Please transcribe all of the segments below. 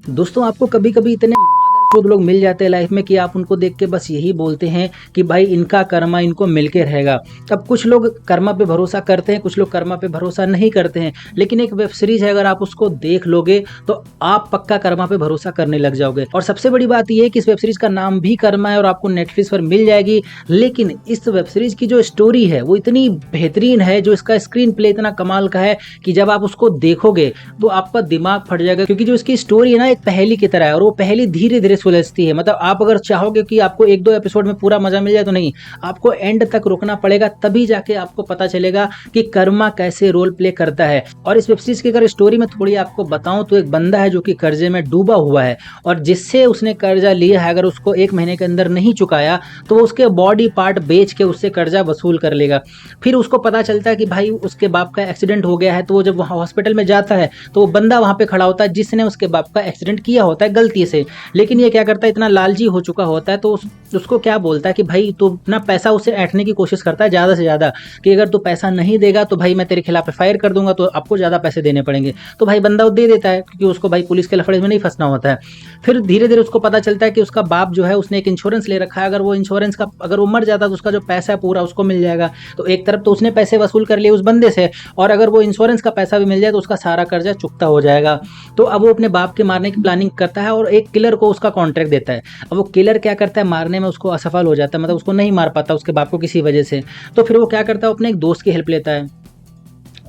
दोस्तों आपको कभी कभी इतने मादरचोद लोग मिल जाते हैं लाइफ में कि आप उनको देख के बस यही बोलते हैं कि भाई इनका कर्मा इनको मिलके रहेगा। अब कुछ लोग कर्मा पे भरोसा करते हैं, कुछ लोग कर्मा पे भरोसा नहीं करते हैं, लेकिन एक वेब सीरीज है, अगर आप उसको देख लोगे तो आप पक्का कर्मा पे भरोसा करने लग जाओगे। और सबसे बड़ी बात यह है कि इस वेब सीरीज का नाम भी कर्मा है और आपको नेटफ्लिक्स पर मिल जाएगी। लेकिन इस वेब सीरीज की जो स्टोरी है वो इतनी बेहतरीन है, जो इसका स्क्रीन प्ले इतना कमाल का है कि जब आप उसको देखोगे तो आपका दिमाग फट जाएगा। क्योंकि जो इसकी स्टोरी है ना, एक पहेली की तरह है और वो पहेली धीरे धीरे सुलझती है। मतलब आप अगर चाहोगे कि आपको एक दो एपिसोड में पूरा मजा मिल जाए तो नहीं, आपको एंड तक रुकना पड़ेगा, तभी जाके आपको पता चलेगा कि कर्मा कैसे रोल प्ले करता है। और इस वेब सीरीज की अगर स्टोरी में थोड़ी आपको बताऊं तो एक बंदा है जो कि कर्जे में डूबा हुआ है और जिससे उसने कर्जा लिया है, अगर उसको 1 महीने के अंदर नहीं चुकाया तो वो उसके बॉडी पार्ट बेच के उससे कर्जा वसूल कर लेगा। फिर उसको पता चलता है कि भाई उसके बाप का एक्सीडेंट हो गया है, तो वो जब वहाँ हॉस्पिटल में जाता है तो वो बंदा वहाँ पे खड़ा होता है जिसने उसके बाप का एक्सीडेंट किया होता है गलती से। लेकिन ये क्या करता है, इतना लालची हो चुका होता है तो उसको क्या बोलता है कि भाई तू अपना पैसा उससे ऐंठने की कोशिश करता है ज़्यादा से ज़्यादा, कि अगर तू पैसा नहीं देगा तो भाई मैं तेरे खिलाफ फायर कर दूंगा, तो आपको ज़्यादा पैसे देने पड़ेंगे। तो भाई बंदा वो दे देता है क्योंकि उसको भाई पुलिस के लफड़े में नहीं फंसना होता है। फिर धीरे धीरे उसको पता चलता है कि उसका बाप जो है उसने एक इंश्योरेंस ले रखा है, अगर वो इंश्योरेंस का अगर वो मर जाता तो उसका जो पैसा है पूरा उसको मिल जाएगा। तो एक तरफ तो उसने पैसे वसूल कर लिए उस बंदे से, और अगर वो इंश्योरेंस का पैसा भी मिल जाए तो उसका सारा कर्जा चुकता हो जाएगा। तो अब वो अपने बाप के मारने की प्लानिंग करता है और एक किलर को उसका कॉन्ट्रैक्ट देता है। अब वो किलर क्या करता है, मारने में उसको असफल हो जाता है, मतलब उसको नहीं मार पाता उसके बाप को किसी वजह से। तो फिर वो क्या करता है, अपने एक दोस्त की हेल्प लेता है।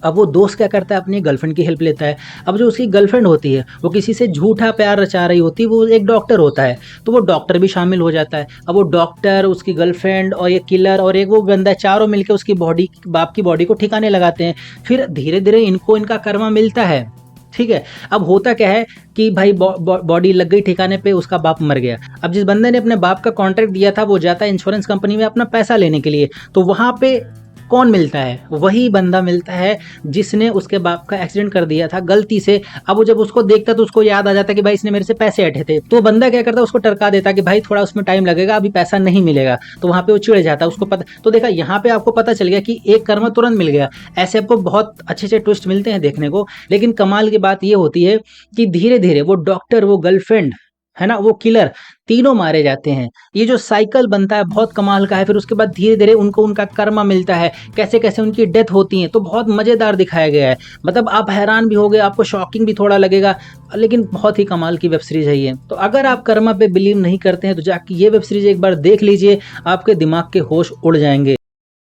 अब वो दोस्त क्या करता है, अपनी गर्लफ्रेंड की हेल्प लेता है। अब जो उसकी गर्लफ्रेंड होती है वो किसी से झूठा प्यार रचा रही होती है, वो एक डॉक्टर होता है, तो वो डॉक्टर भी शामिल हो जाता है। अब वो डॉक्टर, उसकी गर्लफ्रेंड और ये किलर और एक वो बंदा, चारों मिलकर उसकी बॉडी, बाप की बॉडी को ठिकाने लगाते हैं। फिर धीरे धीरे इनको इनका कर्मा मिलता है। ठीक है, अब होता क्या है कि भाई बॉडी लग गई ठिकाने पे, उसका बाप मर गया। अब जिस बंदे ने अपने बाप का कॉन्ट्रैक्ट दिया था वो जाता है इंश्योरेंस कंपनी में अपना पैसा लेने के लिए, तो वहां पे कौन मिलता है, वही बंदा मिलता है जिसने उसके बाप का एक्सीडेंट कर दिया था गलती से। अब वो जब उसको देखता तो उसको याद आ जाता कि भाई इसने मेरे से पैसे ऐंठे थे, तो बंदा क्या करता है, उसको टरका देता कि भाई थोड़ा उसमें टाइम लगेगा, अभी पैसा नहीं मिलेगा। तो वहां पे वो चिढ़ जाता, उसको पता। तो देखा, यहाँ पे आपको पता चल गया कि एक कर्म तुरंत मिल गया। ऐसे आपको बहुत अच्छे अच्छे ट्विस्ट मिलते हैं देखने को। लेकिन कमाल की बात ये होती है कि धीरे धीरे वो डॉक्टर, वो गर्लफ्रेंड है ना, वो किलर, तीनों मारे जाते हैं। ये जो साइकिल बनता है बहुत कमाल का है। फिर उसके बाद धीरे धीरे उनको उनका कर्मा मिलता है, कैसे कैसे उनकी डेथ होती है, तो बहुत मजेदार दिखाया गया है। मतलब आप हैरान भी होगे, आपको शॉकिंग भी थोड़ा लगेगा, लेकिन बहुत ही कमाल की वेब सीरीज है ये। तो अगर आप कर्मा पे बिलीव नहीं करते हैं तो जाके ये वेब सीरीज एक बार देख लीजिए, आपके दिमाग के होश उड़ जाएंगे।